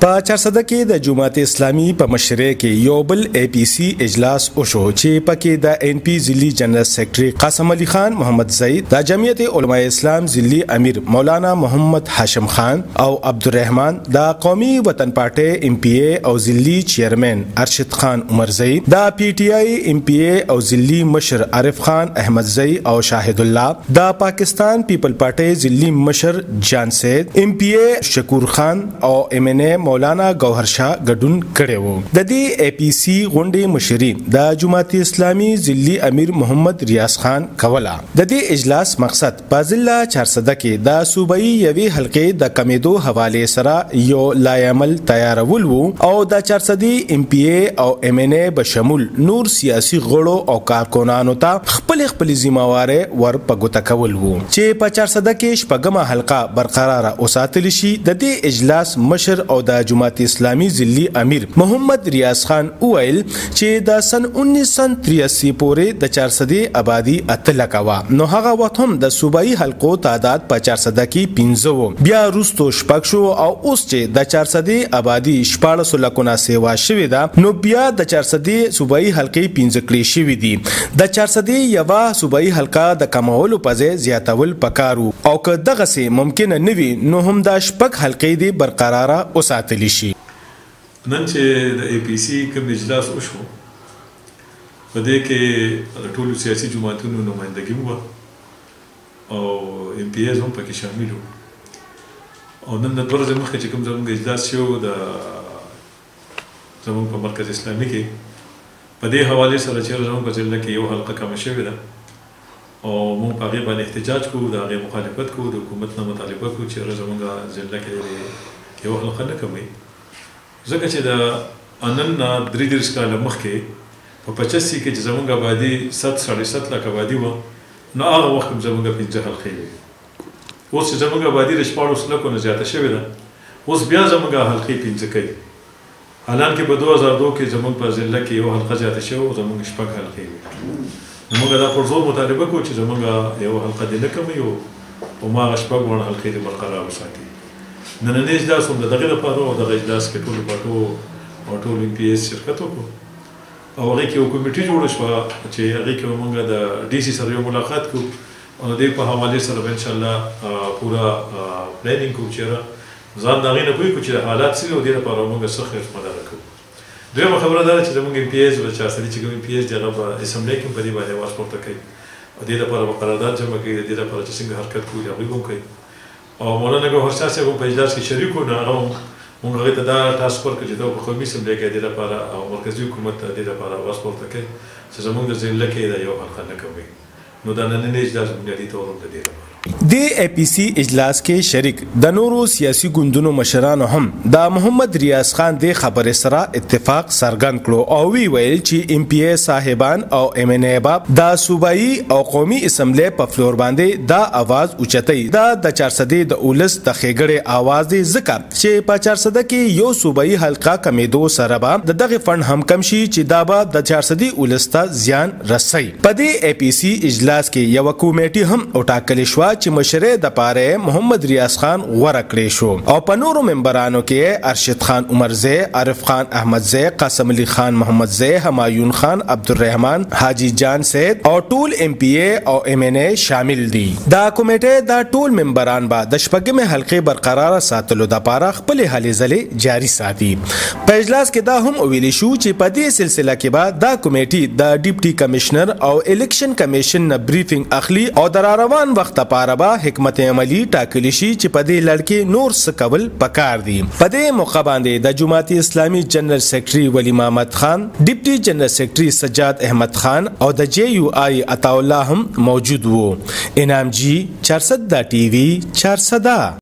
په چارسده کې د جماعت اسلامي په مشرۍ کې یو بل APC اجلاس وشو چې پکې د NP ضلعي جنرال سیکرټري قاسم علي خان محمد زید، د جمعیت علماء اسلام ضلعي امیر مولانا محمد هاشم خان او عبدالرحمن، د قومي وطن پارټي MPA او ضلعي چیرمن ارشد خان عمرزئی، د PTI MPA او ضلعي مشر عارف خان احمدزئی او شاهد الله، د پاکستان پیپل پارټي ضلعي مشر جان سید، MPA شکور خان او MNA مولانا گوهر شاه ګډون کړي وو. د دې APC غونډې مشري د جماعت اسلامي ضلعي امیر محمد ریاض خان کوله. د دې اجلاس مقصد په ضلع چارسده کې د صوبایي یوې حلقې د کمیدو حواله سره یو لایعمل تیارول وو او د چارسدي MPA او MNA بشمول نور سیاسي غړو او کارکونانو ته خپل ذمہواری ور پګوته کول وو چې په چارسده کې شپږمه حلقه برقرار اوساتل شي. د دې اجلاس مشر او د جماعت اسلامي ضلعي امیر محمد ریاض خان وویل چې د سن 1983 پورې د چارسدي آبادی 8 لکه وا، نو هغه وخت هم د صوبایي حلقو تعداد په چارسده کې 15 وو، بیا روستو شپږ شو او اوس چې د چارسدي آبادی 14 لکونه سیوا شوې ده، نو بیا د چارسدي صوبایي حلقې 15 کړې شوې دي. د چارسدي یوه صوبایي حلقه د کمولو په ځای زیاتول پکارو او که دغه سي ممکن نه وي نو هم د شپږ حلقې دی برقرار اوساتل شي. نن چې د APC کوم اجلاس وشو په دې کې د ټولو سیاسي جماعتونو نمائندګي وه او MPAs هم پکې شامل وو او نن د 2 ورځې مخکې چې کوم زموږ اجلاس شو د زموږ په مرکز اسلامي کې په دې حوالې سره چې زموږ په ضلع کې یو حلقه کمه شوې ده او موږ په هغې باندې احتجاج کوو، د هغې مخالفت کوو، د حکومت نه مطالبه کوو چې زموږ ضلع کې یو حلقه نه کموي، ځکه چې د نن نه 33 کاله مخکې په 85 کې چې زموږ آبادي 7.7 لک آبادي وه، نو هغه وخت هم زموږ 15 حلقې وې. اوس چې زموږ آبادي د 14 لکو نه زیاته شوې ده، اوس بیا زموږ حلقې 15 کوي، حالانکې په 2002 کې زموږ په ضلع کې یو حلقه زیاته شوه او زموږ 6 حلقې وې. نو موږ دا پر زور مطالبه کوو چې زموږ یو حلقه دې نه کموي او هماغه 6 حلقې دې برقرار وساتي. نننی اجلاس هم د دغې لپاره او دغه اجلاس کې ټولو پارټو او ټولو MPAs شرکت وکړو او هغې کې یو کمیټي جوړه شوه چې هغې کې به موږ د DC سره یو ملاقات کوو او د دې په حوالې سره به انشاءالله پوره پلانینګ کوو چې ځان د هغې نه پوه کړو چې حالات څه دي او دې لپاره موږ څه خدمتګاره کوو. دویمه خبره دا ده چې زموږ MPAs به چارسدي چې کوم MPAs دي هغه په اسمبلۍ کې هم په دې باندې اواز پورته کوي او دې لپاره به قرارداد جمع کوي، د دې لپاره چې څنګه حرکت کوو هغوی به هم کوي او مولانا گوهر شاه صاحب هم په اجلاس کې شریک وو، نو هغه هم موږ هغې ته دا ټاسک ورکړ چې دا په قومي اسمبلۍ کې دې لپاره او مرکزي حکومت ته دې لپاره اواز پورته کوي چې زموږ د ضلع کې دا یو حلقه نه کوي. نو دا نننی اجلاس بنیادي طور هم د دې لپاره د APC اجلاس کې شریک د نورو سیاسي ګوندونو مشرانو هم د محمد ریاض خان د خبرې سره اتفاق څرګند کړو او ویل چې MPA صاحبان او MNA باب د صوبایي او قومي اسمبلی په فلور باندې دا आवाज اوچتای د چارسدي د اولس د خېګړې आवाज دی، ځکه چې په چارسده کې یو صوبایي حلقه کمیدو سره به دغه فند هم کم شي چې دا به د چارسدي اولس ته زیان رسي. په دې APC اجلاس کې یو کمیټي هم وټاکل شو چې مشره د پاره محمد ریاض خان غوړه کړی شو او په نورو ممبرانو کې ارشد خان عمرزئی، عارف خان احمدزئی، قاسم علي خان محمدزئی، همایون خان، عبدالرحمن، حاجی جان سید او ټول MPA او MNA شامل دي. دا کمیټه دا ټول ممبران به د شپږمې حلقې برقرار ساتلو د پاره خپل هلې ځلې جاری ساتي. په اجلاس کې دا هم ویل شو چې په دې سلسله کې به دا کمیټه د ډیپټي کمشنر او الیکشن کمیشن نه بریفینګ اخلي او د روان وخت لپاره حکمت عملی ټاکلی شي چې په دې لړ کې نور څه کول پکار دي. په دې موقع باندې د جماعت اسلامي جنرال سیکرټري ولی محمد خان، ډیپټي جنرال سیکرټري سجاد احمد خان او د JUI عطا الله هم موجود وو. انعام جی 400 TV 400.